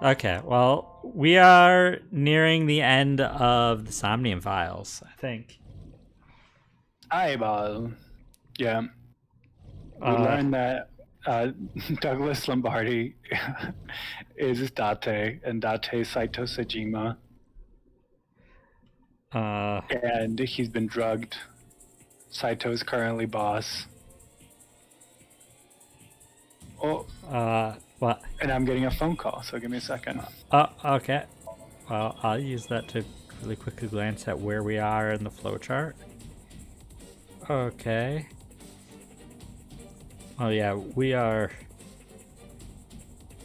Okay, well, we are nearing the end of the Somnium files, I think. Eyeball. Yeah. We Uh, learned that Douglas Lombardi is Date, and Date Saito Sejima, uh, and he's been drugged. Saito is currently boss. Oh, what? and I'm getting a phone call, so give me a second. Okay. Well, I'll use that to really quickly glance at where we are in the flowchart. Okay. Oh yeah, we are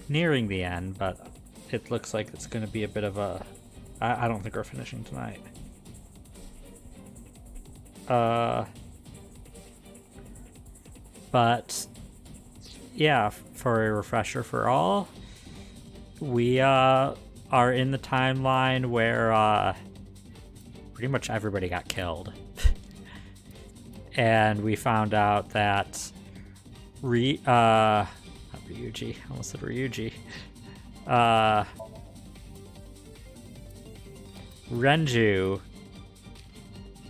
nearing the end, but it looks like it's going to be a bit of a... I don't think we're finishing tonight. But yeah, for a refresher for all, we are in the timeline where pretty much everybody got killed. And we found out that not Ryuji, I almost said Ryuji. Renju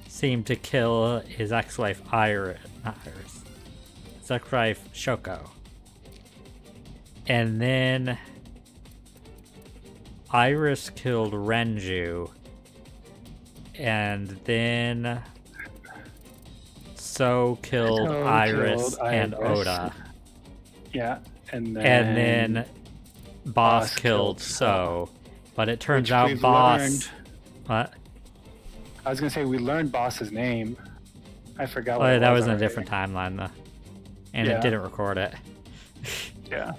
seemed to kill his ex-wife Iris, not Iris, his ex-wife Shoko. And then Iris killed Renju. And then So killed Iris and Oda. Yeah, and then Boss killed So. But it turns out Boss... Learned... What? I was gonna say we learned Boss's name. I forgot what that was in a different timeline though. And it didn't record it. Yeah.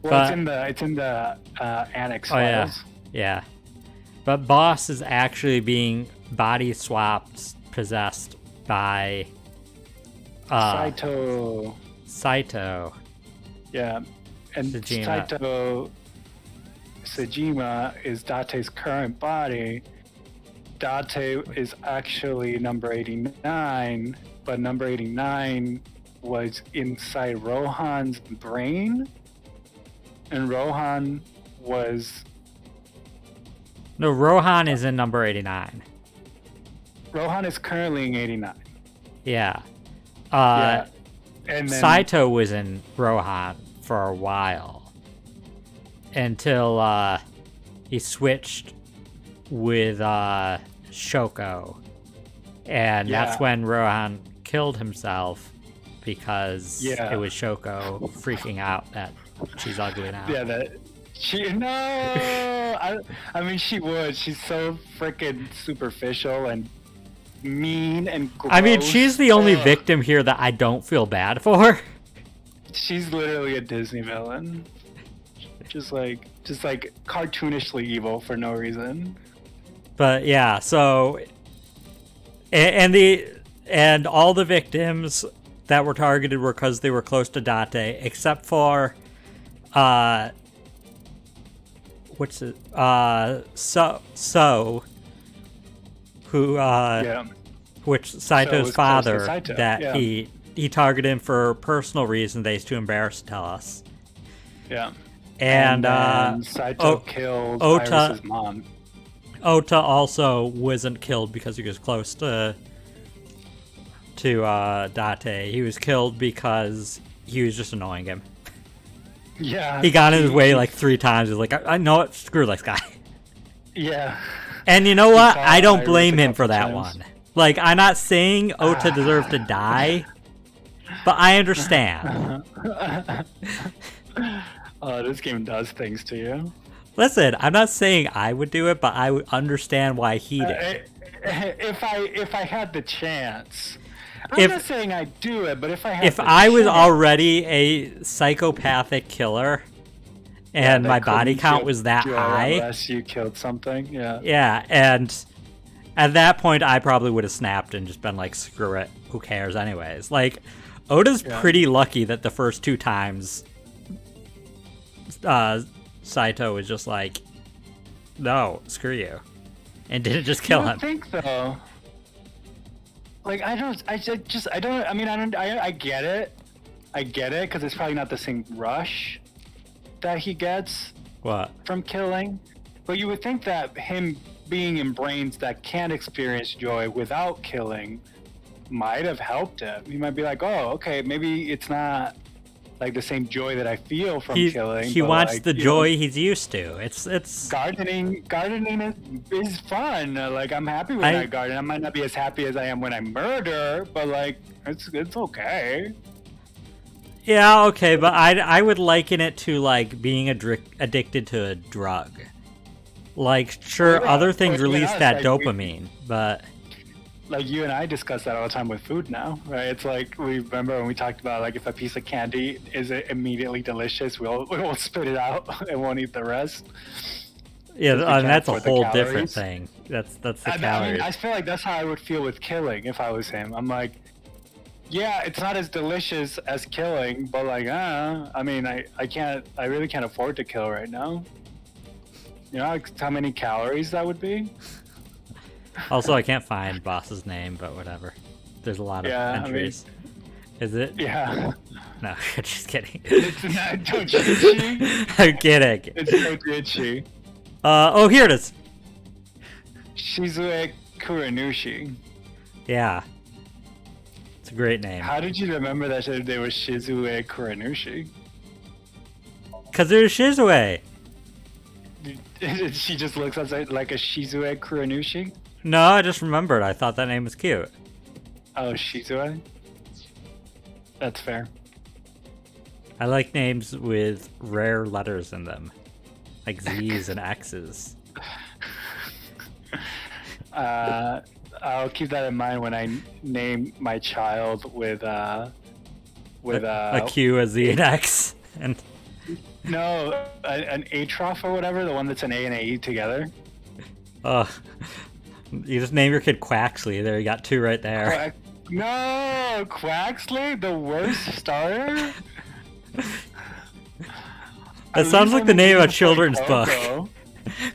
Well, it's in the annex files. Yeah. But Boss is actually being body swapped, possessed by Saito. Yeah. And Sejima. Saito Sejima is Date's current body. Date is actually number 89, but number 89 was inside Rohan's brain, and Rohan was... No, Rohan is in number 89. Rohan is currently in 89. Yeah. And then... Saito was in Rohan for a while. Until he switched with Shoko. And that's when Rohan killed himself because it was Shoko freaking out that she's ugly now. I mean, she would. She's so freaking superficial and mean and gross. I mean, she's the only victim here that I don't feel bad for. She's literally a Disney villain. Just like cartoonishly evil for no reason. But yeah, so and all the victims that were targeted were because they were close to Date, except for which Saito's father that he targeted him for personal reasons that he's too embarrassed to tell us. Yeah. And Saito killed Iris's mom. Ota also wasn't killed because he was close to Date. He was killed because he was just annoying him. Yeah. He got in his way like 3 times. He's like, I know it, screw this guy. Yeah. And you know what? I don't blame him for that one. Like, I'm not saying Ota deserved to die, but I understand. This game does things to you. Listen, I'm not saying I would do it, but I would understand why he did. If I had the chance. I'm not saying I'd do it, but if I had If I was already a psychopathic killer and my body count was that high. Unless you killed something, yeah. Yeah, and at that point I probably would have snapped and just been like, screw it, who cares anyways. Like, Oda's pretty lucky that the first 2 times Saito was just like, no, screw you, and didn't just kill him. I think though, like I get it, because it's probably not the same rush that he gets What? from killing. But you would think that him being in brains that can't experience joy without killing might have helped him. He might be like, oh, okay, maybe it's not like the same joy that I feel from killing. He wants the joy he's used to. It's gardening. Gardening is fun. Like, I'm happy when I garden. I might not be as happy as I am when I murder, but like it's okay. Yeah, okay, but I would liken it to like being addicted to a drug. Like, sure, other things release that dopamine, but like you and I discuss that all the time with food now, right? It's like, we remember when we talked about like if a piece of candy is immediately delicious, we'll spit it out and won't eat the rest. Yeah, and that's a whole different thing. That's the calories. I mean, I feel like that's how I would feel with killing if I was him. I'm like, yeah, it's not as delicious as killing, but like, I mean, I really can't afford to kill right now. You know how many calories that would be? Also, I can't find boss's name, but whatever. There's a lot of entries. I mean, is it? Yeah. No, just kidding. It's not Tojichi. I'm kidding. It's Tojichi. Oh, here it is. Shizue Kuranushi. Yeah. It's a great name. How did you remember that they were Shizue Kuranushi? Because there's Shizue. She just looks like a Shizue Kuranushi? No, I just remembered. I thought that name was cute. Oh, Shizue? That's fair. I like names with rare letters in them. Like Z's and X's. I'll keep that in mind when I name my child with a Q, a Z, and X. And no, an Atrof or whatever, the one that's an A and a E together. Oh, you just name your kid Quaxley. There, you got two right there. No, Quaxley, the worst starter. That sounds like the name of a children's book.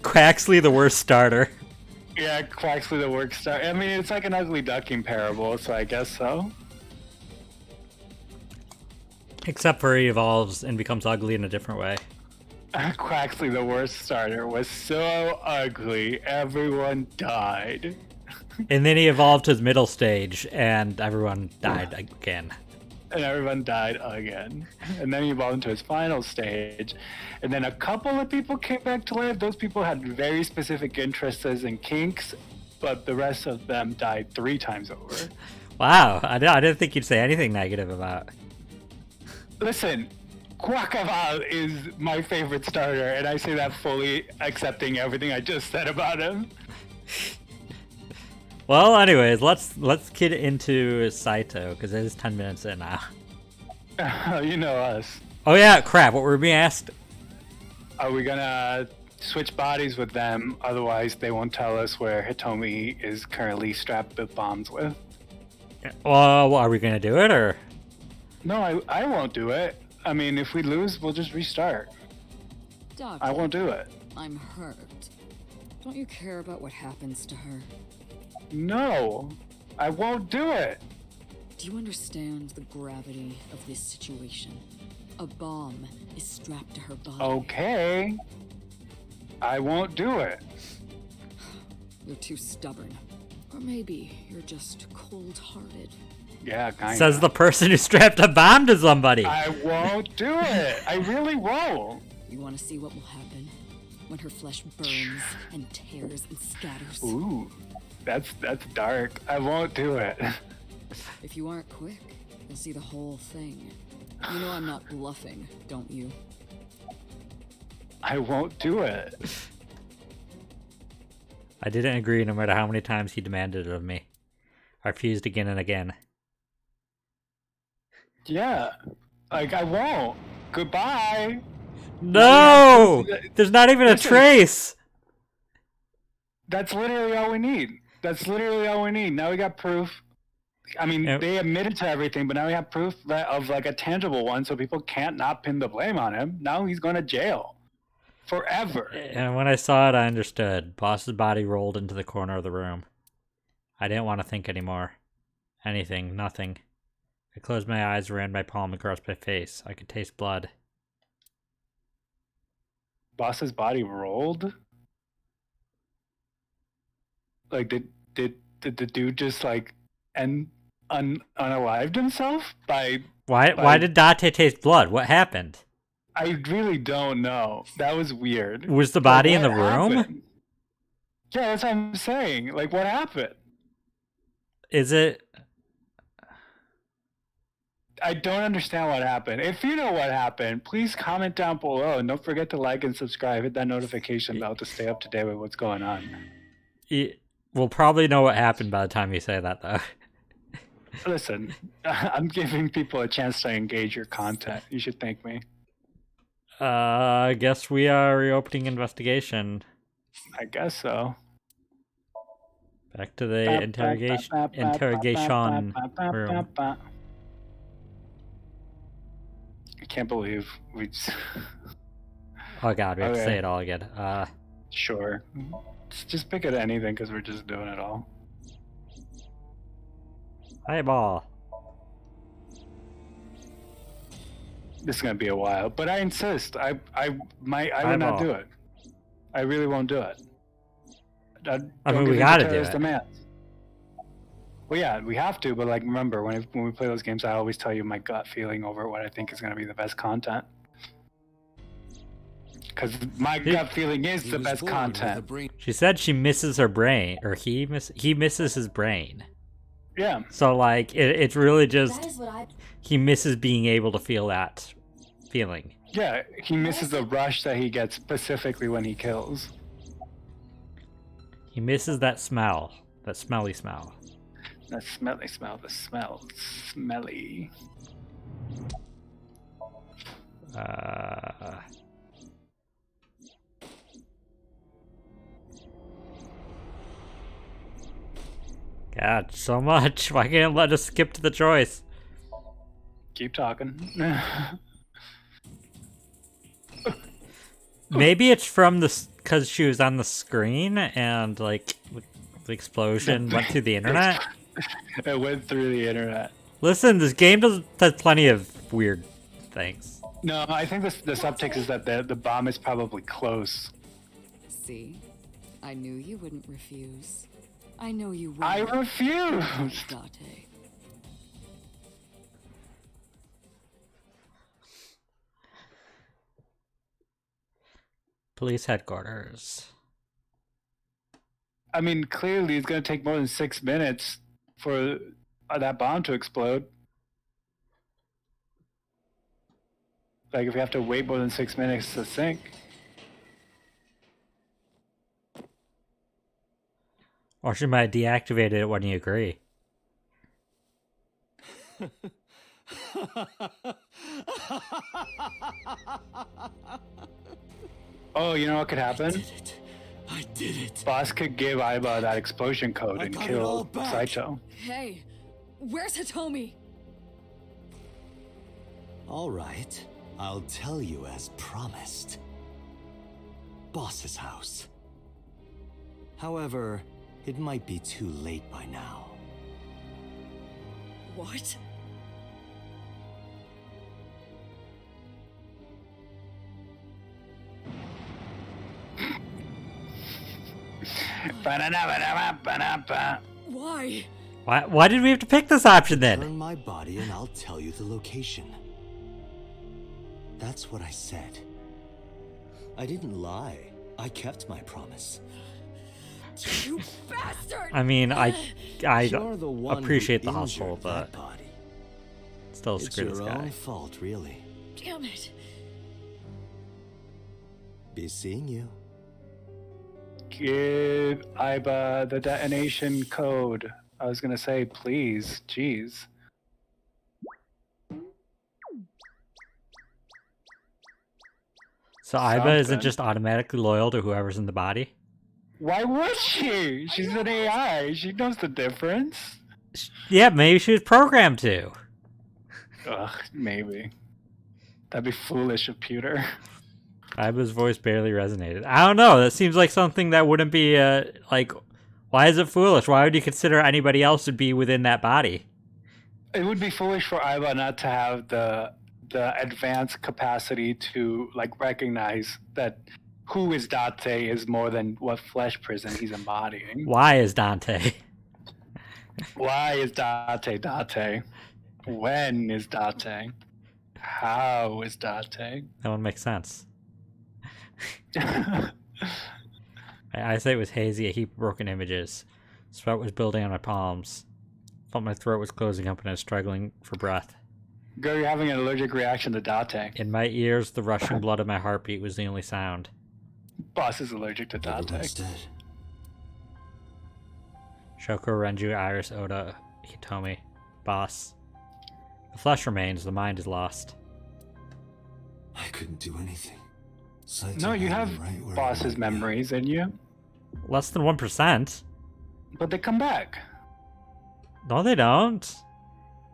Quaxley, the worst starter. Yeah, Quaxley, the worst starter. I mean, it's like an ugly duckling parable, so I guess so. Except for he evolves and becomes ugly in a different way. Quaxley, the worst starter, was so ugly, everyone died. And then he evolved to his middle stage, and everyone died again. And everyone died again. And then he evolved into his final stage. And then a couple of people came back to life. Those people had very specific interests and kinks, but the rest of them died 3 times over. Wow, I didn't think you'd say anything negative about. Listen, Quackava is my favorite starter, and I say that fully accepting everything I just said about him. Well, anyways, let's get into Saito, because it is 10 minutes in now. You know us. Oh yeah, crap, what were we being asked? Are we gonna switch bodies with them? Otherwise, they won't tell us where Hitomi is currently strapped with bombs with. Well, are we gonna do it, or? No, I won't do it. I mean, if we lose, we'll just restart. Doctor, I won't do it. I'm hurt. Don't you care about what happens to her? No, I won't do it. Do you understand the gravity of this situation? A bomb is strapped to her body. Okay. I won't do it. You're too stubborn. Or maybe you're just cold-hearted. Yeah, kind of. Says the person who strapped a bomb to somebody. I won't do it. I really won't. You want to see what will happen when her flesh burns and tears and scatters? Ooh, that's dark. I won't do it. If you aren't quick, you'll see the whole thing. You know I'm not bluffing, don't you? I won't do it. I didn't agree no matter how many times he demanded it of me. I refused again and again. Yeah, like I won't. Goodbye. No! There's not even a trace! That's literally all we need. That's literally all we need. Now we got proof. I mean, they admitted to everything, but now we have proof of like a tangible one, so people can't not pin the blame on him. Now he's going to jail. Forever. And when I saw it, I understood. Boss's body rolled into the corner of the room. I didn't want to think anymore. Anything, nothing. I closed my eyes, ran my palm across my face. I could taste blood. Boss's body rolled? Like, did the dude just like unalived himself by? Why did Date taste blood? What happened? I really don't know. That was weird. Was the body in the room? Happened? Yeah, that's what I'm saying. Like, what happened? Is it? I don't understand what happened. If you know what happened, please comment down below. And don't forget to like and subscribe. Hit that notification bell to stay up to date with what's going on. We'll probably know what happened by the time you say that, though. Listen, I'm giving people a chance to engage your content. You should thank me. I guess we are reopening investigation. I guess so. Back to the interrogation room. I can't believe we just... Oh god, we have to say it all again. Sure. Just pick at anything because we're just doing it all. Eyeball. This is gonna be a while, but I insist. I will not do it. I really won't do it. I mean, we gotta do it. Demands. Well, yeah, we have to. But like, remember when we play those games, I always tell you my gut feeling over what I think is gonna be the best content. Because my gut feeling is the best content. She said she misses her brain, or he misses his brain. Yeah. So like, it's really just he misses being able to feel that feeling. Yeah, he misses the rush that he gets specifically when he kills. He misses that smell, that smelly smell. That smelly smell, the smell, smelly. God, so much. Why can't let us skip to the choice? Keep talking. Maybe it's from because she was on the screen and like the explosion went through the internet. It went through the internet. Listen, this game does plenty of weird things. No, I think the subtext is that the bomb is probably close. See, I knew you wouldn't refuse. I know you will. I refuse. Date. Police headquarters. I mean, clearly it's going to take more than 6 minutes for that bomb to explode. Like, if you have to wait more than 6 minutes to sink. Or she might deactivate it when you agree. Oh, you know what could happen? I did it. Boss could give Aiba that explosion code and kill Saito. Hey, where's Hitomi? All right, I'll tell you as promised. Boss's house. However, it might be too late by now. What? Why? Why did we have to pick this option then? Turn my body and I'll tell you the location. That's what I said. I didn't lie. I kept my promise. You bastard! I mean, I You're the one appreciate who the hustle, injured that but body. still It's screw this your guy. own fault, really. Damn it. Be seeing you. Give Aiba the detonation code. I was gonna say, please. Jeez. So Aiba isn't just automatically loyal to whoever's in the body? Why would she? She's an AI. She knows the difference. Yeah, maybe she was programmed to. Ugh, maybe. That'd be foolish of Pewter. Aiba's voice barely resonated. I don't know. That seems like something that wouldn't be, like, why is it foolish? Why would you consider anybody else to be within that body? It would be foolish for Aiba not to have the advanced capacity to, like, recognize that who is Date is more than what flesh prison he's embodying. Why is Dante? Why is Date Date? When is Date? How is Date? That one makes sense. My eyesight was hazy, a heap of broken images. Sweat was building on my palms. Felt my throat was closing up and I was struggling for breath. Girl, you're having an allergic reaction to Date. In my ears, the rushing blood of my heartbeat was the only sound. Boss is allergic to Date. Everyone's dead. Shoko, Renju, Iris, Oda, Hitomi. Boss. The flesh remains, the mind is lost. I couldn't do anything. No, you have Boss's memories in you. Less than 1%. But they come back. No, they don't.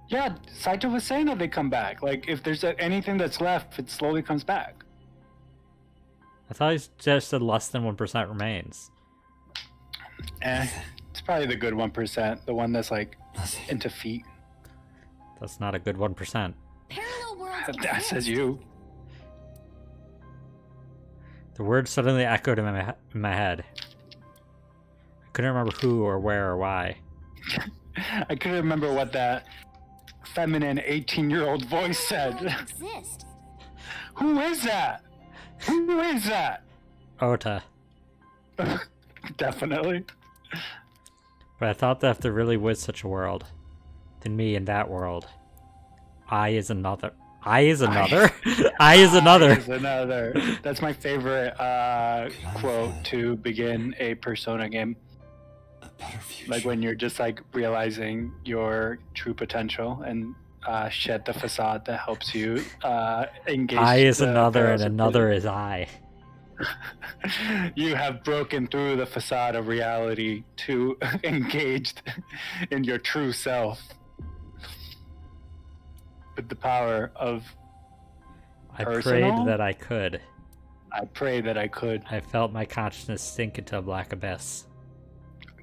Yeah, Saito was saying that they come back. Like, if there's anything that's left, it slowly comes back. I thought he just said less than 1% remains. It's probably the good 1%. The one that's, like, into feet. That's not a good 1%. Parallel worlds That says you. The words suddenly echoed in my head. I couldn't remember who or where or why. I couldn't remember what that feminine 18-year-old voice said. exist. Who is that? Who is that? Ota. Definitely. But I thought that if there really was such a world, then me in that world, I is another. I is another? I is another. I is another. That's my favorite quote to begin a Persona game. A better future. Like when you're just like realizing your true potential and shed the facade that helps you engage. I is the another perils and of another is I. You have broken through the facade of reality to engaged in your true self with the power of I personal? prayed that I could. I pray that I could. I felt my consciousness sink into a black abyss.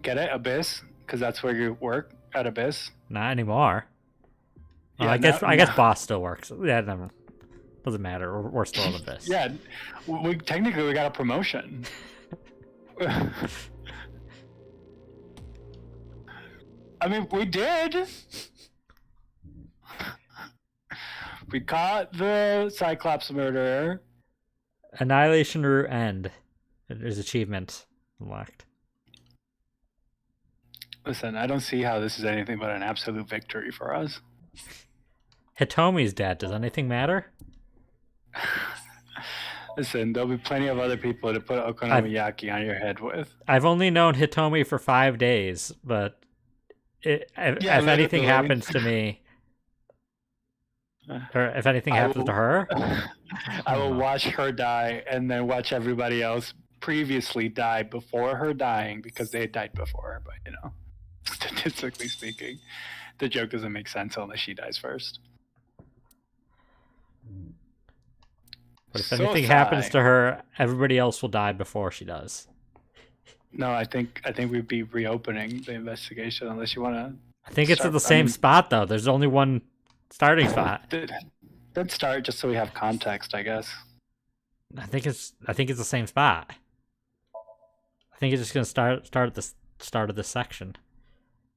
Get it? Abyss? Because that's where you work, at Abyss. Not anymore. Yeah, I guess Boss still works. Yeah, never. Doesn't matter. We're still in Abyss. Yeah, technically we got a promotion. I mean, we did. We caught the Cyclops murderer. Annihilation Route End. There's achievement unlocked. Listen, I don't see how this is anything but an absolute victory for us. Hitomi's dead. Does anything matter? Listen, there'll be plenty of other people to put okonomiyaki on your head with. I've only known Hitomi for 5 days, but if anything happens to me, or if anything happens to her, I will watch her die and then watch everybody else previously die before her dying because they died before her. But, you know, statistically speaking, the joke doesn't make sense unless she dies first. but if anything happens to her, everybody else will die before she does. No, I think we'd be reopening the investigation unless you want to. I think it's at the same spot though. There's only one starting spot. Let's start just so we have context, I guess. I think it's the same spot. I think it's just gonna start at the start of this section.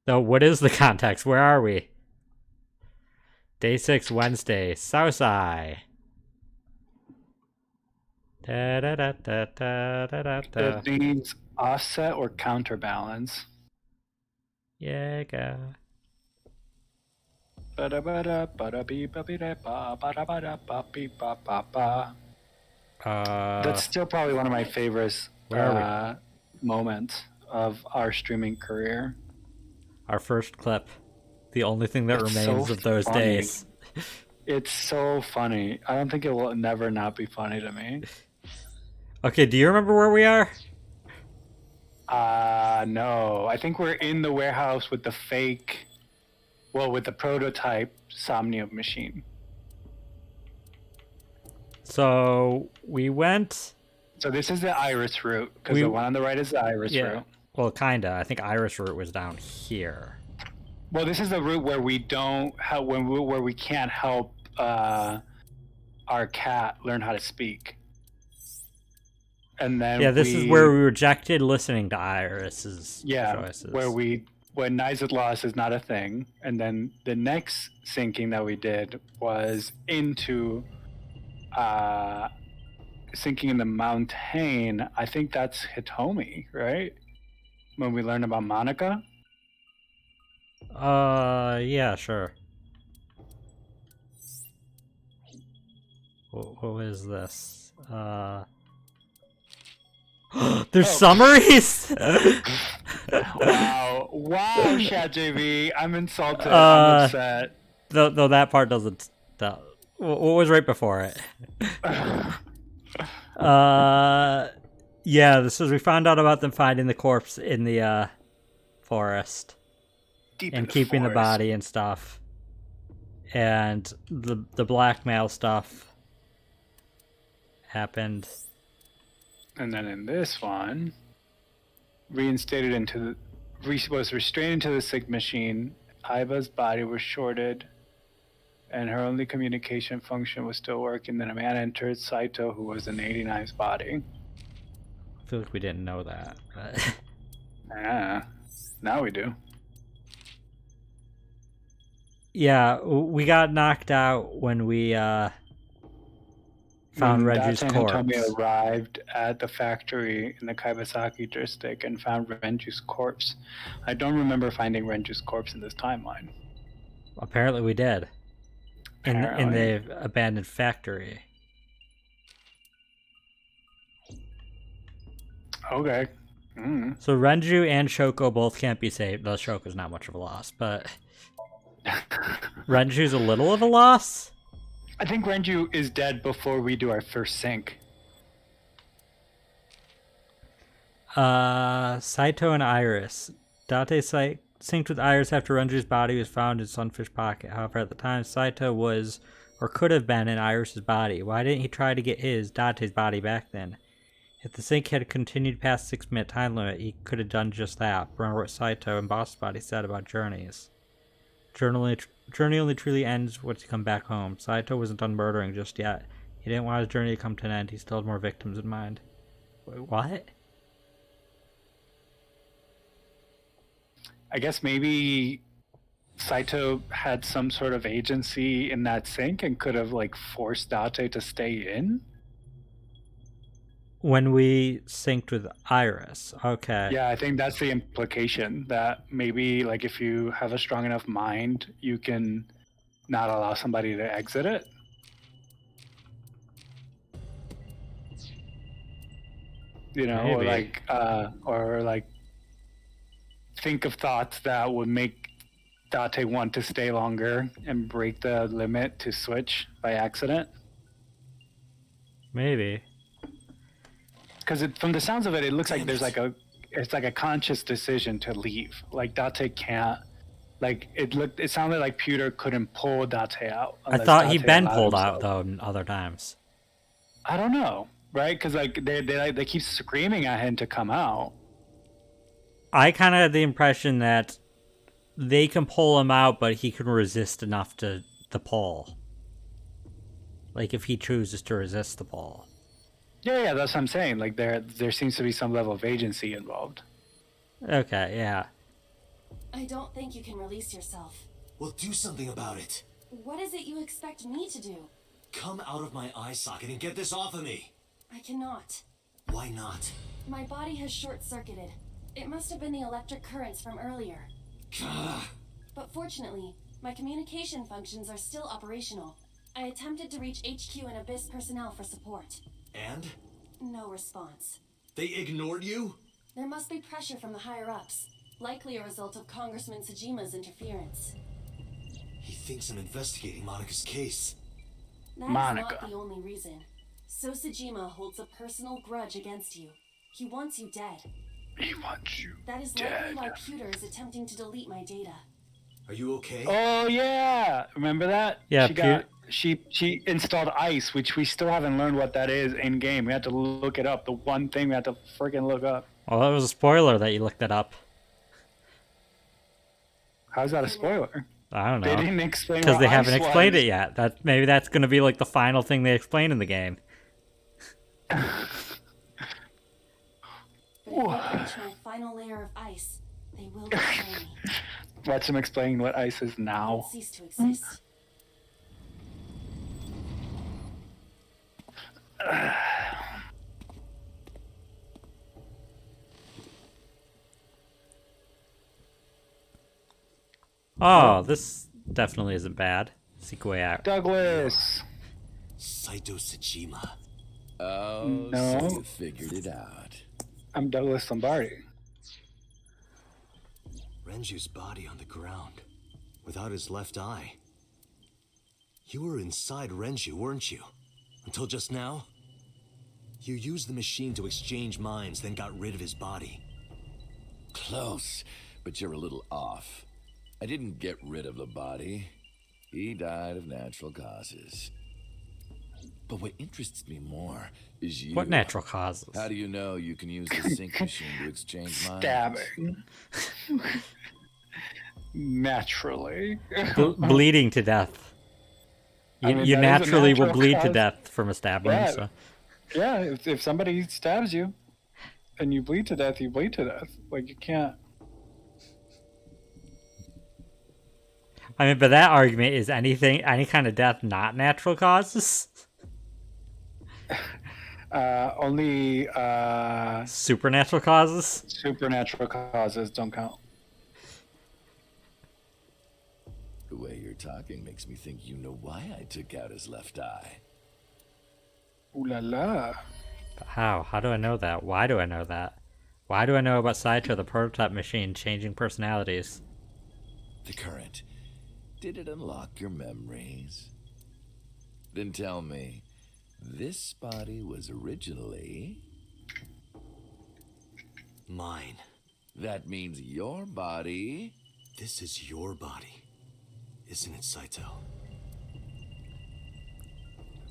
Though, what is the context? Where are we? Day 6, Wednesday, Southside. It means offset or counterbalance. Yeah, go. That's still probably one of my favorite moments of our streaming career. Our first clip. The only thing that remains of those days. It's so funny. I don't think it will never not be funny to me. Okay, do you remember where we are? No. I think we're in the warehouse with the with the prototype Somnium machine. So we went. So this is the Iris route, because the one on the right is the Iris route. Well, kinda. I think Iris route was down here. Well, this is the route where we don't help where we can't help our cat learn how to speak. And then this is where we rejected listening to Iris's choices. When Nizet loss is not a thing. And then the next sinking that we did was into sinking in the mountain. I think that's Hitomi, right? When we learn about Monica. Yeah, sure. What was this? There's summaries. Wow, ChatJV, I'm insulted. I'm upset. Though that part doesn't. What was right before it? Yeah, this is we found out about them finding the corpse in the forest. Deep and in keeping the forest. body and stuff, and the blackmail stuff happened. And then in this one, was restrained into the sick machine. Iva's body was shorted, and her only communication function was still working. Then a man entered, Saito, who was in 89's body. I feel like we didn't know that. But... Yeah, now we do. Yeah, we got knocked out when we found Renju's corpse. Hitomi arrived at the factory in the Kaibasaki district and found Renju's corpse. I don't remember finding Renju's corpse in this timeline. Apparently we did. In the abandoned factory. Okay. So Renju and Shoko both can't be saved. Though Shoko's not much of a loss, but... Renju's a little of a loss? I think Renju is dead before we do our first sync. Saito and Iris. Date synced with Iris after Renju's body was found in Sunfish Pocket. However, at the time, Saito was, or could have been, in Iris's body. Why didn't he try to get Date's body back then? If the sync had continued past 6-minute time limit, he could have done just that. Remember what Saito and Boss Body said about journeys. Journey only truly ends once you come back home. Saito wasn't done murdering just yet. He didn't want his journey to come to an end. He still had more victims in mind. Wait, what? I guess maybe Saito had some sort of agency in that sync and could have forced Date to stay in. When we synced with Iris, okay. Yeah, I think that's the implication, that maybe if you have a strong enough mind, you can not allow somebody to exit it. You know, maybe. or think of thoughts that would make Date want to stay longer and break the limit to switch by accident. Maybe. Because from the sounds of it, it looks like there's it's a conscious decision to leave. Date can't. It sounded like Pewter couldn't pull Date out. I thought he'd been pulled out though other times. I don't know, right? Because they keep screaming at him to come out. I kind of had the impression that they can pull him out, but he can resist enough to the pull. If he chooses to resist the pull. Yeah, that's what I'm saying. There seems to be some level of agency involved. Okay, yeah. I don't think you can release yourself. Well, do something about it. What is it you expect me to do? Come out of my eye socket and get this off of me. I cannot. Why not? My body has short-circuited. It must have been the electric currents from earlier. But fortunately, my communication functions are still operational. I attempted to reach HQ and Abyss personnel for support. And? No response. They ignored you? There must be pressure from the higher-ups. Likely a result of Congressman Tsujima's interference. He thinks I'm investigating Monica's case. That is not the only reason. So Tsujima holds a personal grudge against you. He wants you dead. He wants you That is dead. likely why Pewter is attempting to delete my data. Are you okay? Oh yeah, remember that? Yeah, she installed ice, which we still haven't learned what that is in game. We had to look it up. The one thing we had to freaking look up. Well, that was a spoiler that you looked it up. How's that a spoiler? I don't know. They didn't explain because what they haven't ice explained was. it yet. Maybe that's going to be the final thing they explain in the game. they reach my final layer of ice, they will destroy me. Watch him explain what ice is now. Won't cease to exist. Oh, this definitely isn't bad. Seek a way out. Douglas! Saito Tsushima. Oh, No. so you figured it out. I'm Douglas Lombardi. Renju's body on the ground, without his left eye. You were inside Renju, weren't you? Until just now? You used the machine to exchange minds, then got rid of his body. Close, but you're a little off. I didn't get rid of the body. He died of natural causes. But what interests me more is you. What natural causes? How do you know you can use the sync machine to exchange minds? Stabbing. Naturally. Bleeding to death. You, I mean, you that is a naturally will natural bleed to cause. death from a stab wound. Yeah. So. Yeah, if somebody stabs you and you bleed to death, you bleed to death. Like, you can't. I mean, but that argument is any kind of death not natural causes? Only Supernatural causes? supernatural causes don't count. The way you're talking makes me think you know why I took out his left eye. Ooh la la. But how? How do I know that? Why do I know that? Why do I know about Saito, the prototype machine, changing personalities? The current. Did it unlock your memories? Then tell me, this body was originally... Mine. That means your body... This is your body. Isn't it, Saito?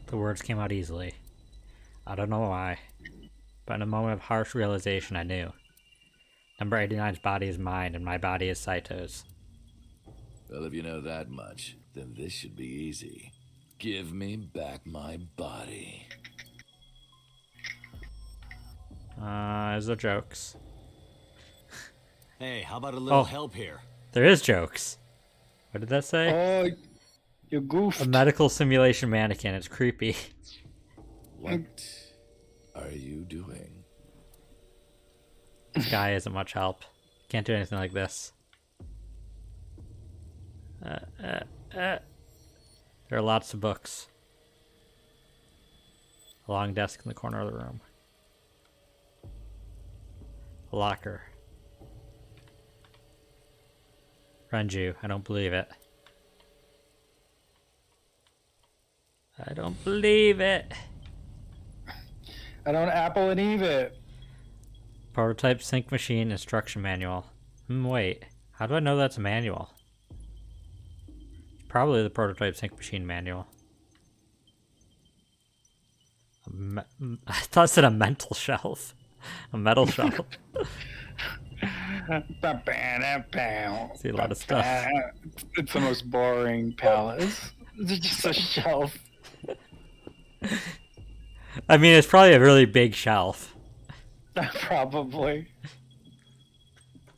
The words came out easily. I don't know why, but in a moment of harsh realization I knew. Number 89's body is mine, and my body is Saito's. Well, if you know that much, then this should be easy. Give me back my body. Is there jokes? Hey, how about a little Oh. help here? There is jokes. What did that say? Oh, you goofed. A medical simulation mannequin. It's creepy. What are you doing? This guy isn't much help. Can't do anything like this. There are lots of books. A long desk in the corner of the room. A locker. Renju, I don't believe it. I don't believe it. I don't Apple and Eve it. Prototype sync machine instruction manual. Wait. How do I know that's a manual? Probably the prototype sync machine manual. I thought it said a mental shelf. A metal shelf. See a lot of stuff. It's the most boring palace. It's just a shelf. I mean, it's probably a really big shelf. Probably.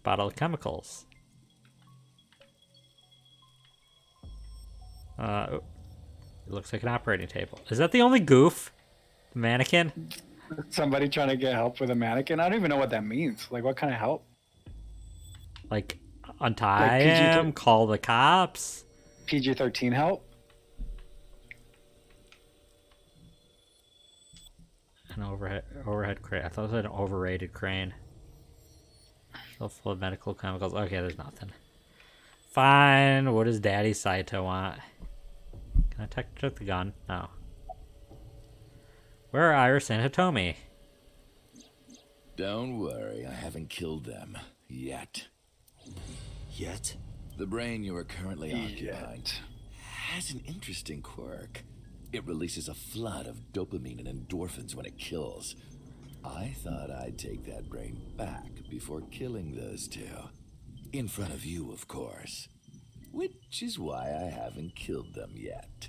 Bottle of chemicals. It looks like an operating table. Is that the only goof? The mannequin? Somebody trying to get help with a mannequin? I don't even know what that means. Like, what kind of help? Like, untie Like PG him, call the cops? PG-13 help? An overhead crane. I thought it was an overrated crane. Shelf full of medical chemicals. Okay, there's nothing. Fine. What does Daddy Saito want? Can I check the gun? No. Where are Iris and Hitomi? Don't worry, I haven't killed them. Yet. Yet? The brain you are currently occupying has an interesting quirk. It releases a flood of dopamine and endorphins when it kills. I thought I'd take that brain back before killing those two. In front of you, of course. Which is why I haven't killed them yet.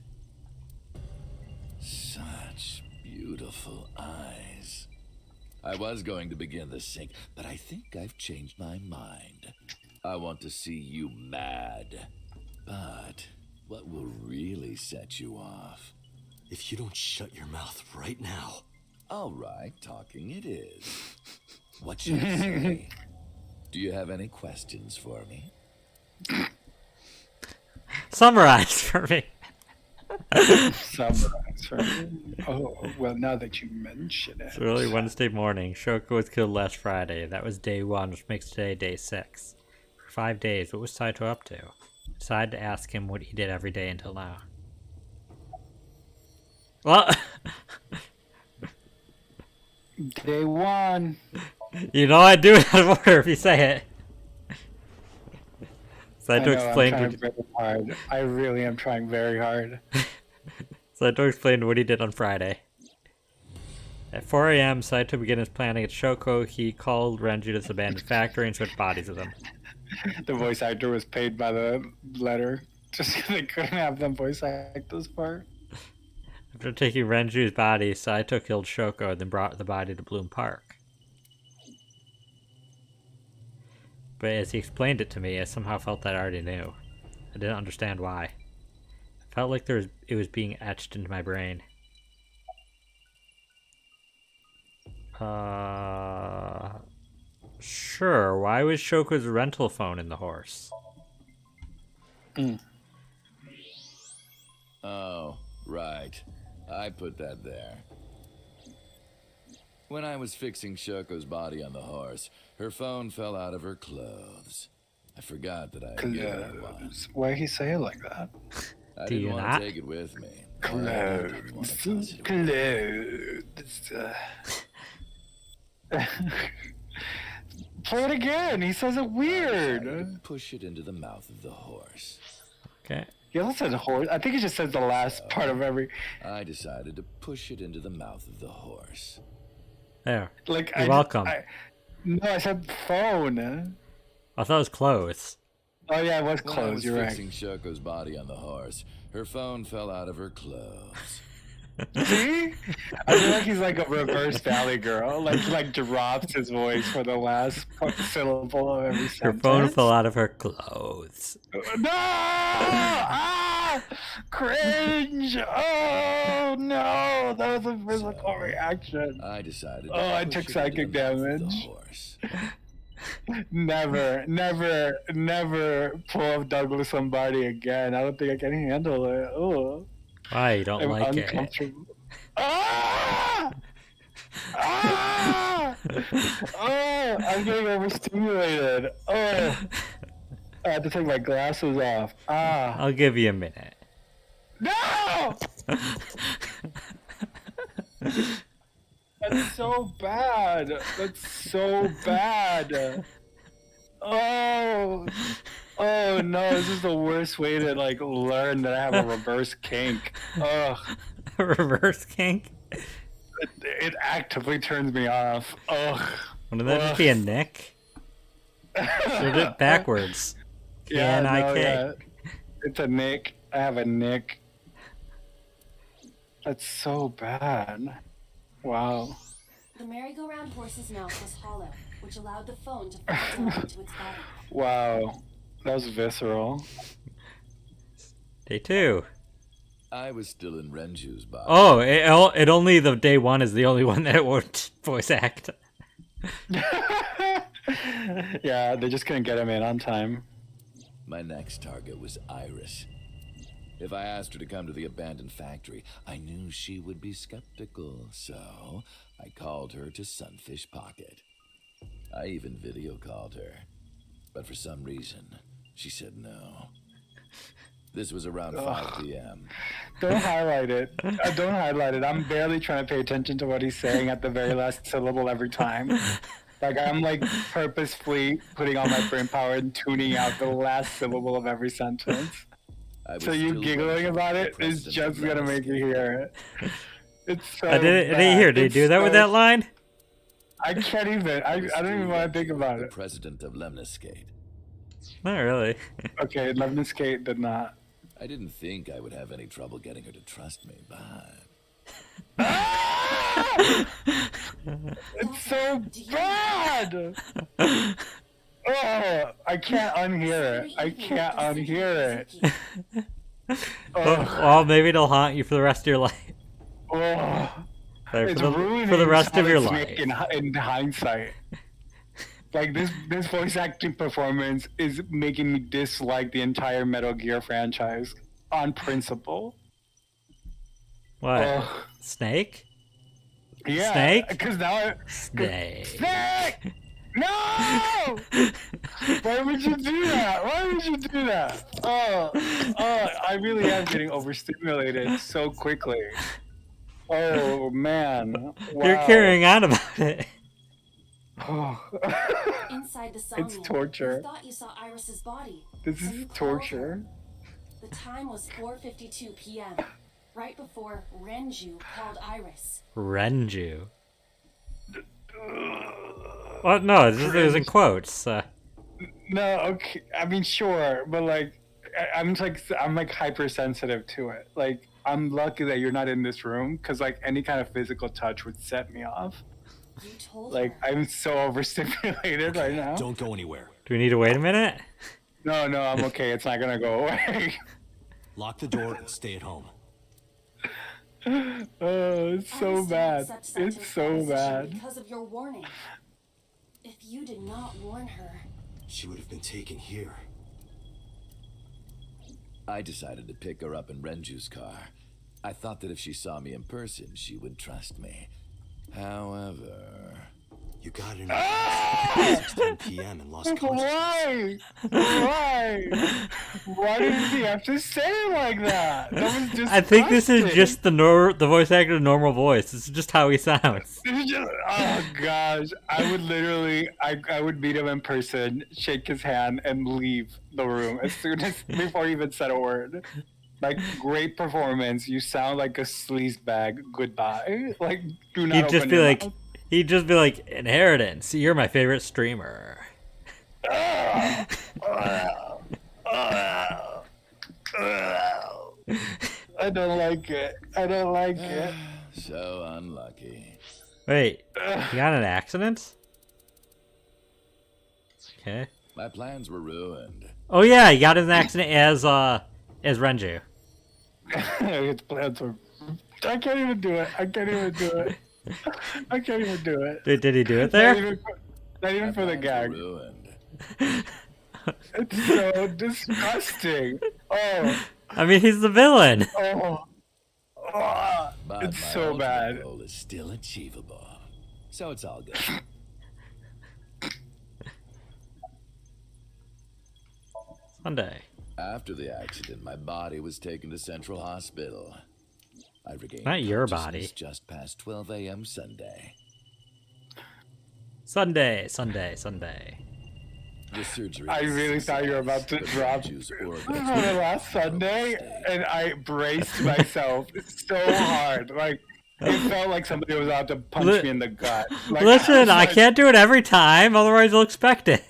Such beautiful eyes. I was going to begin the sync, but I think I've changed my mind. I want to see you mad. But what will really set you off? If you don't shut your mouth right now. All right, talking it is. What should I say? Do you have any questions for me? Summarize for me. Summarize for me. Oh, well, now that you mention it. It's early Wednesday morning. Shoko was killed last Friday. That was day 1, which makes today day 6. For 5 days, what was Saito up to? Decided to ask him what he did every day until now. Well, Day 1. you know I do it out of order if you say it. Saito I'm explained. trying very hard. I really am trying very hard. Saito explained what he did on Friday. At 4 a.m., Saito began his planning at Shoko. He called Renju to his abandoned factory and switched bodies with him. The voice actor was paid by the letter. Just because they couldn't have them voice act this part. After taking Renju's body, Saito killed Shoko and then brought the body to Bloom Park. But as he explained it to me, I somehow felt that I already knew. I didn't understand why. It felt like it was being etched into my brain. Sure, why was Shoko's rental phone in the horse? Oh, right. I put that there. When I was fixing Shoko's body on the horse, her phone fell out of her clothes. I forgot that I had given her one. Why he say it like that? I Do didn't you want not? to take it with me. Clothes. Play it again. He says it weird. Push it into the mouth of the horse. Okay. He also says horse. I think he just says the last part of every. I decided to push it into the mouth of the horse. There. Like You're welcome. No, I said phone. I thought it was clothes. Oh yeah, it was When I clothes. was You're right. fixing Shoko's body on the horse, her phone fell out of her clothes. See? I feel like he's like a reverse Valley Girl. Like he like drops his voice for the last syllable of every Her sentence. phone fell out of her clothes. No! Ah! Cringe! Oh no! That was a physical reaction. I decided. To Oh, I push took it psychic into the mouth of the damage. horse. Never, never, never pull up Douglas somebody again. I don't think I can handle it. Oh. Why, you don't I'm like it? uncomfortable. Ah! Ah! Oh, I'm getting overstimulated. Oh, I have to take my glasses off. Ah, I'll give you a minute. no! That's so bad. That's so bad. Oh. Oh no, this is the worst way to like learn that I have a reverse kink. Ugh. Reverse kink? It actively turns me off. Ugh. Wouldn't that just be a nick? Did it backwards. Yeah, no, K-N-I-K. yeah. It's a nick. I have a nick. That's so bad. Wow. The merry-go-round horse's mouth was hollow, which allowed the phone to fall down into its body. Wow. That was visceral. Day 2. I was still in Renju's body. Oh, it only the day 1 is the only one that it won't voice act. Yeah, they just couldn't get him in on time. My next target was Iris. If I asked her to come to the abandoned factory, I knew she would be skeptical, so I called her to Sunfish Pocket. I even video called her, but for some reason, she said no. This was around 5 p.m. Don't highlight it. Don't highlight it. I'm barely trying to pay attention to what he's saying at the very last syllable every time. Like I'm like purposefully putting all my brain power and tuning out the last syllable of every sentence. So you giggling about it is just gonna make me hear it. It's so I didn't hear. Did you do that with that line? I can't even. I don't even want to think about The it. president of Lemniscate. Not really. Okay, Lemniscate did not. I didn't think I would have any trouble getting her to trust me, but It's so bad! Oh, I can't unhear it. I can't unhear it. Well, maybe it'll haunt you for the rest of your life. Oh, Sorry, it's for the rest of your life. In hindsight. Like, this voice acting performance is making me dislike the entire Metal Gear franchise on principle. What? Snake? Yeah, Snake? because now Snake! No! Why would you do that? Why would you do that? Oh, I really am getting overstimulated so quickly. Oh man! Wow. You're carrying on about it. Inside the Somnium, It's torture. You thought you saw Iris's body. This so is you called torture. her. The time was 4:52 p.m. right before Renju called Iris. Renju. Well, no, it was in quotes. No, okay. I mean, sure, but like, I'm like hypersensitive to it. Like, I'm lucky that you're not in this room because like any kind of physical touch would set me off. You told Like, her. I'm so overstimulated right now. Don't go anywhere. Do we need to wait a minute? No, I'm okay. It's not gonna go away. Lock the door and stay at home. Oh, it's I so was bad. accept It's Santos' so proposition bad. Because of your warning. If you did not warn her, She would have been taken here. I decided to pick her up in Renju's car. I thought that if she saw me in person, she would trust me. However... You got it at 6:10 p.m. and lost consciousness. Why? Why did he have to say it like that? That was just. I think this is just the voice actor's normal voice. This is just how he sounds. Oh gosh, I would literally, I would meet him in person, shake his hand, and leave the room as soon as before he even said a word. Like, great performance. You sound like a sleazebag. Goodbye. Like, do not. He'd just open be your like, mouth. Inheritance. You're my favorite streamer. I don't like it. I don't like it. So unlucky. Wait, he got in an accident? Okay. My plans were ruined. Oh yeah, he got in an accident as Renju. His plans are. I can't even do it. I can't even do it. I can't even do it. Did he do it there? Not even for the gag. Ruined. It's so disgusting. Oh, I mean, he's the villain. oh, But it's my so ultimate bad. goal is still achievable. So it's all good. Sunday. After the accident, my body was taken to Central Hospital. I regained Not your consciousness body. just past 12 a.m. Sunday. Sunday. The surgery. I was a really thought you were about to success, drop. but Renju's This organs was were the in a last Sunday, horrible and I braced myself so hard. Like, it felt like somebody was out to punch me in the gut. Like, Listen, I like, can't do it every time, otherwise you'll expect it.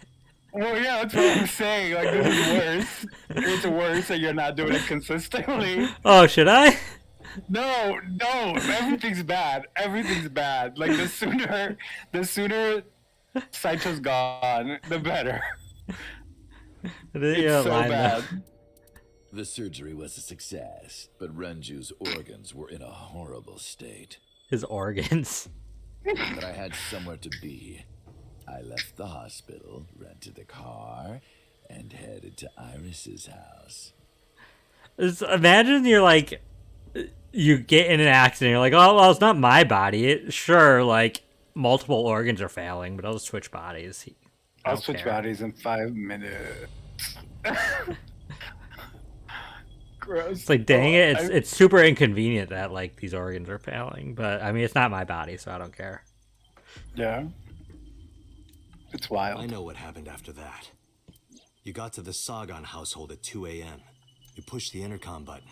Well, yeah, that's what I'm saying. Like, this is worse. It's worse that you're not doing it consistently. Oh, should I? No, everything's bad. Everything's bad. Like, the sooner Saito's gone, the better. It's so bad. The surgery was a success, but Renju's organs were in a horrible state. His organs. But I had somewhere to be. I left the hospital, rented a car, and headed to Iris's house. Imagine you're like, you get in an accident, you're like, oh, well, it's not my body. Sure, like, multiple organs are failing, but I'll just switch bodies. I'll switch bodies in 5 minutes. Gross. It's like, dang it, it's super inconvenient that, like, these organs are failing. But, I mean, it's not my body, so I don't care. Yeah. It's wild. I know what happened after that. You got to the Sagan household at 2 a.m. You pushed the intercom button.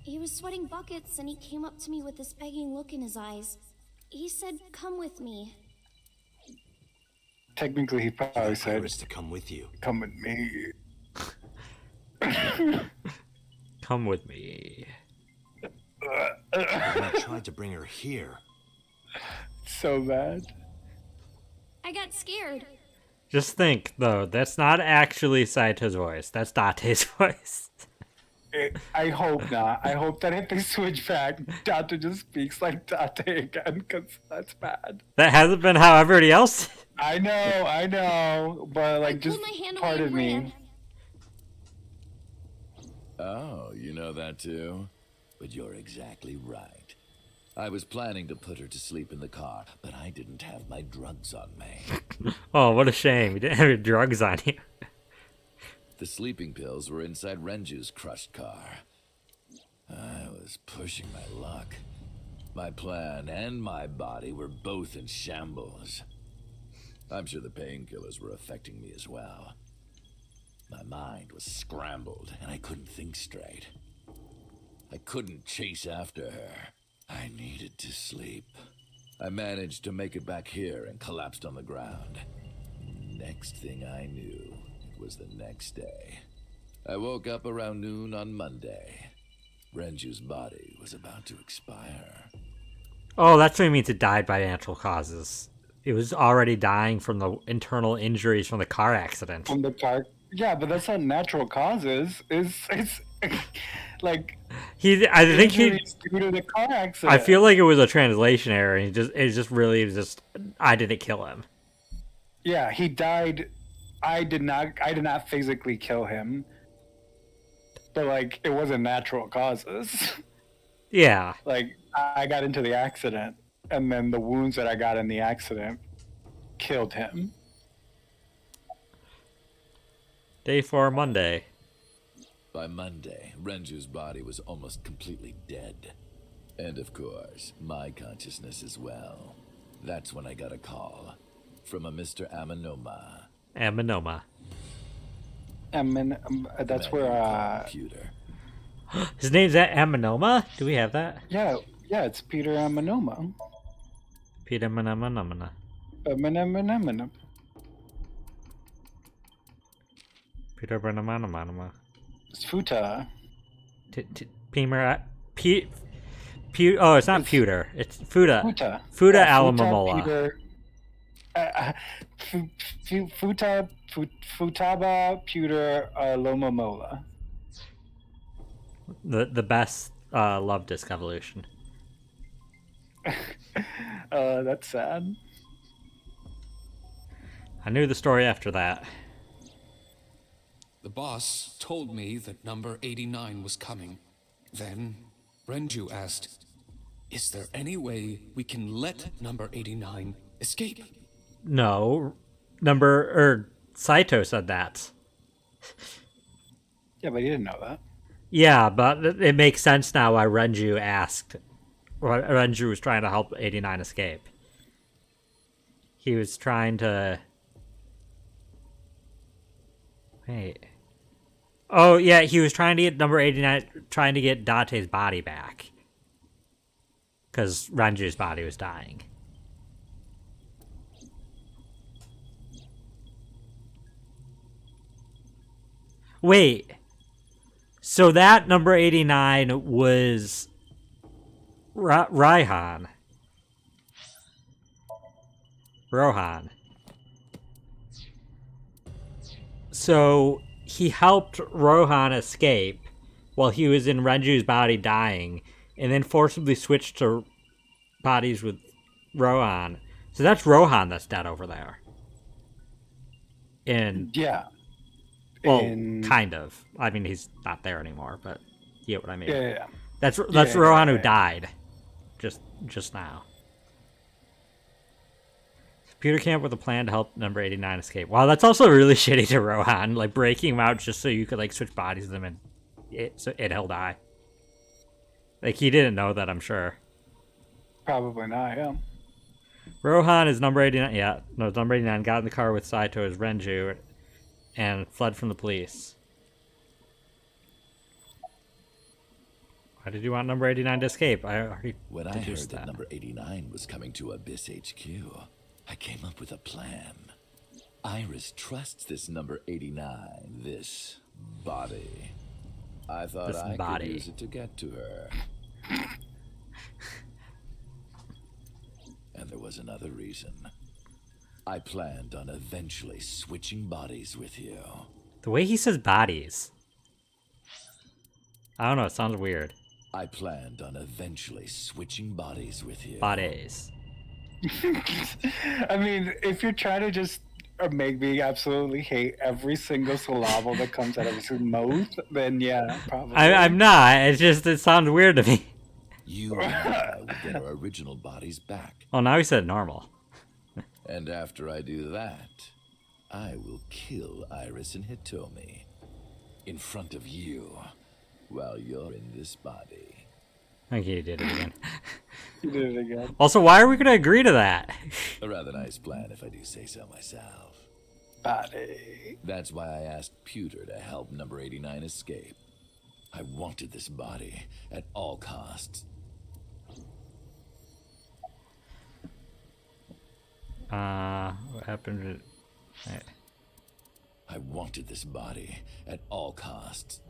He was sweating buckets and he came up to me with this begging look in his eyes. He said, "Come with me." Technically, he probably said, Iris to come with you. "Come with me." Come with me. You're not tried to bring her here. So bad. I got scared. Just think, though, that's not actually Saito's voice. That's Date's voice. I hope not. I hope that if they switch back, Date just speaks like Date again, because that's bad. That hasn't been how everybody else. I know, but like, just pulled my hand part away of and me. ran. Oh, you know that too? But you're exactly right. I was planning to put her to sleep in the car, but I didn't have my drugs on me. Oh, what a shame. You didn't have your drugs on you. The sleeping pills were inside Renju's crushed car. I was pushing my luck. My plan and my body were both in shambles. I'm sure the painkillers were affecting me as well. My mind was scrambled and I couldn't think straight. I couldn't chase after her. I needed to sleep. I managed to make it back here and collapsed on the ground. Next thing I knew, it was the next day. I woke up around noon on Monday. Renju's body was about to expire. Oh, that's what it means it died by natural causes. It was already dying from the internal injuries from the car accident. From the car. Yeah, but that's not natural causes. It's like I think he due to the car accident. I feel like it was a translation error. And it was I didn't kill him. Yeah, he died. I did not physically kill him. But like it wasn't natural causes. Yeah. Like I got into the accident and then the wounds that I got in the accident killed him. Day 4, Monday. By Monday, Renju's body was almost completely dead. And of course, my consciousness as well. That's when I got a call from a Mr. Amanoma. Amanoma. That's where Computer. His name's Amanoma? Do we have that? yeah, it's Peter Amanoma. Peter Amanoma. Peter Amanoma. It's Futa. Oh, it's not Pewter. It's Futa. Futa. Futa Yeah, Alamomola. Futaba Pewter Lomomola. The best love disc evolution. That's sad. I knew the story after that. The boss told me that number 89 was coming. Then, Renju asked, "Is there any way we can let number 89 escape?" No. Saito said that. Yeah, but he didn't know that. Yeah, but it makes sense now why Renju asked. Renju was trying to help 89 escape. He was trying to... Wait. Oh, yeah, he was trying to get number 89, trying to get Date's body back. Because Renju's body was dying. Wait. So that number 89 was Rohan. So he helped Rohan escape while he was in Renju's body dying, and then forcibly switched to bodies with Rohan. So that's Rohan that's dead over there. Yeah. Well, kind of. I mean, he's not there anymore, but you get what I mean. Yeah. That's Rohan who died just now. Computer camp with a plan to help number 89 escape. Wow, that's also really shitty to Rohan, like breaking him out just so you could like switch bodies with him and he'll die. Like he didn't know that, I'm sure. Probably not, yeah. Rohan is number 89. Yeah, no, it's number 89. Got in the car with Saito as Renju and fled from the police. Why did you want number 89 to escape? I already When I heard deduced that number 89 was coming to Abyss HQ, I came up with a plan. Iris trusts this number 89, this body. I thought I could use it to get to her. was another reason. I planned on eventually switching bodies with you. The way he says bodies. I don't know, it sounds weird. I planned on eventually switching bodies with you. Bodies. I mean, if you're trying to just make me absolutely hate every single syllable that comes out of his mouth, then yeah, probably. I'm not. It's just, it sounds weird to me. You and I will get our original bodies back. Well, now he said normal. And after I do that, I will kill Iris and Hitomi in front of you while you're in this body. Okay, you did it again. You did it again. Also, why are we going to agree to that? A rather nice plan if I do say so myself. Body. That's why I asked Pewter to help number 89 escape. I wanted this body at all costs. What happened to... I wanted this body at all costs.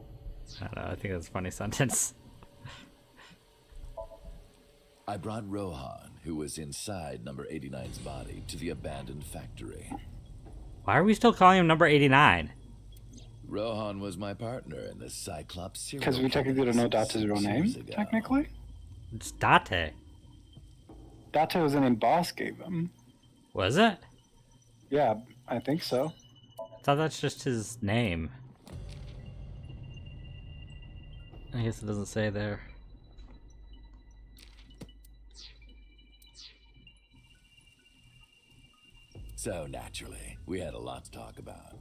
I don't know, I think that's a funny sentence. I brought Rohan, who was inside number 89's body, to the abandoned factory. Why are we still calling him number 89? Rohan was my partner in the Cyclops serial. Because we technically don't know Date's real name, technically? It's Date. Date was the name Boss gave him. Was it? Yeah, I think so. I thought that's just his name. I guess it doesn't say there. So naturally, we had a lot to talk about,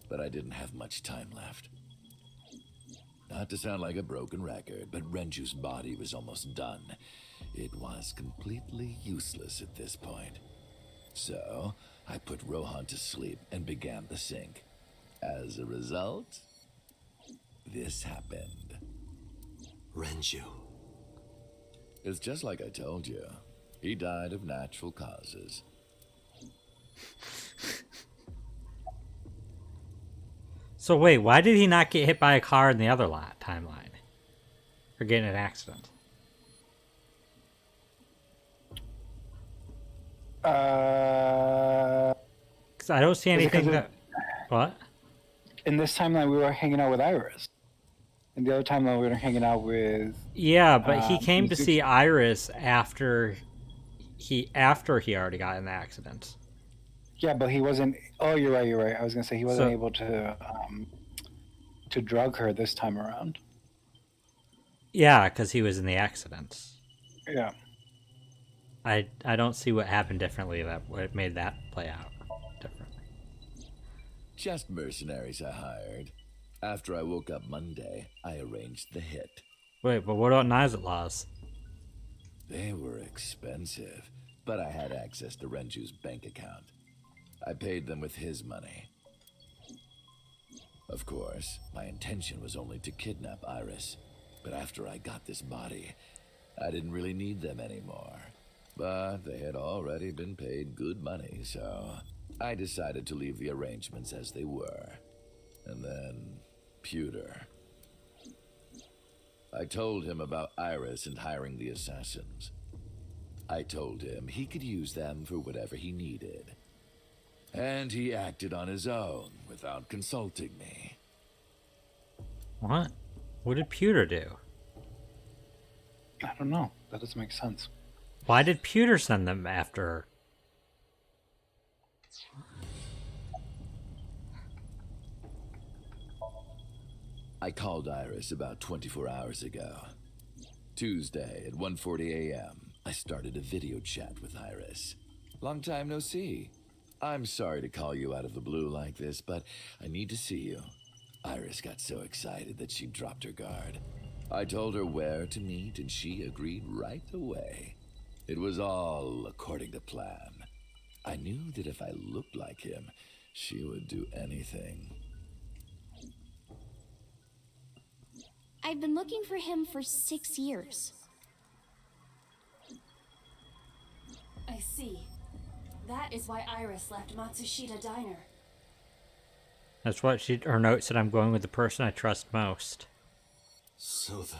but I didn't have much time left. Not to sound like a broken record, but Renju's body was almost done. It was completely useless at this point. So, I put Rohan to sleep and began the sync. As a result, this happened. Renju. It's just like I told you. He died of natural causes. So wait, why did he not get hit by a car in the other timeline? Or get in an accident? Because I don't see anything that... What? In this timeline, we were hanging out with Iris. In the other timeline, we were hanging out with... Yeah, but he came to see Iris after he already got in the accident. Yeah, but he wasn't... Oh, you're right. I was going to say he wasn't able to drug her this time around. Yeah, because he was in the accident. Yeah. I don't see what happened differently that made that play out differently. Just mercenaries I hired. After I woke up Monday, I arranged the hit. Wait, but what about Knives Outlaws? They were expensive, but I had access to Renju's bank account. I paid them with his money. Of course, my intention was only to kidnap Iris, but after I got this body, I didn't really need them anymore. But they had already been paid good money, so I decided to leave the arrangements as they were. And then, Pewter. I told him about Iris and hiring the assassins. I told him he could use them for whatever he needed. And he acted on his own without consulting me. What? What did Pewter do? I don't know. That doesn't make sense. Why did Pewter send them after her? I called Iris about 24 hours ago. Tuesday at 1:40 a.m., I started a video chat with Iris. Long time no see. I'm sorry to call you out of the blue like this, but I need to see you. Iris got so excited that she dropped her guard. I told her where to meet, and she agreed right away. It was all according to plan. I knew that if I looked like him, she would do anything. I've been looking for him for 6 years. I see. That is why Iris left Matsushita Diner. That's what her note said. I'm going with the person I trust most. So the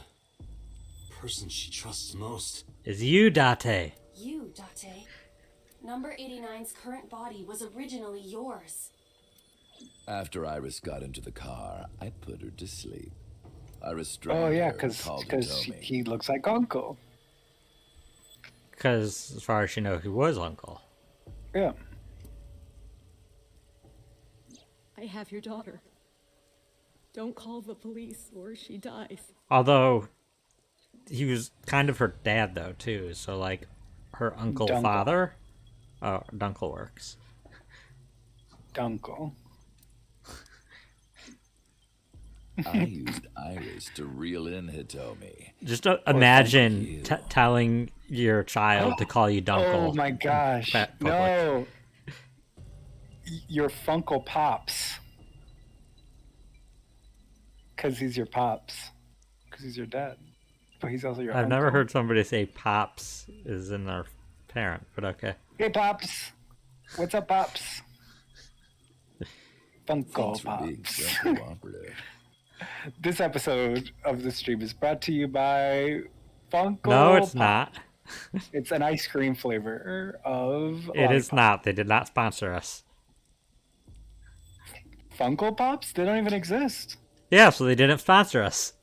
person she trusts most is you, Date. You, Date? Number 89's current body was originally yours. After Iris got into the car, I put her to sleep. I restrained Oh yeah, her and called because Hitomi. he looks like Uncle. Because as far as you know, he was Uncle. Yeah. I have your daughter. Don't call the police or she dies. Although, he was kind of her dad, though, too. So, like, her uncle Dunkle. father? Oh, Dunkle works. Dunkle. I used Iris to reel in Hitomi. Just imagine telling your child to call you Dunkle. Oh my gosh. No. Your Funko Pops. Because he's your pops. Because he's your dad. But he's also your I've uncle. never heard somebody say pops is in their parent, but okay. Hey, Pops. What's up, Pops? Funko Thanks for being Pops. so cooperative. This episode of the stream is brought to you by Funko No, it's Pop. not. It's an ice cream flavor of It is lollipop. not. They did not sponsor us. Funko Pops? They don't even exist. Yeah, so they didn't sponsor us.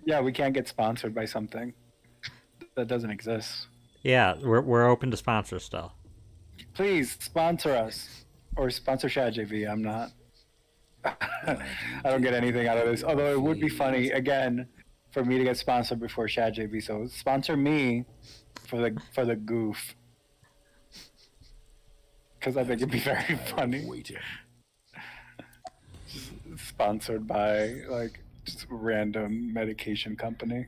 Yeah, we can't get sponsored by something that doesn't exist. Yeah, we're open to sponsors still. Please sponsor us. Or sponsor Shad JV. I'm not. I don't get anything out of this. Although it would be funny, again, for me to get sponsored before Shad JV. So sponsor me for the goof. Because I think it'd be very funny. Sponsored by, like, just random medication company.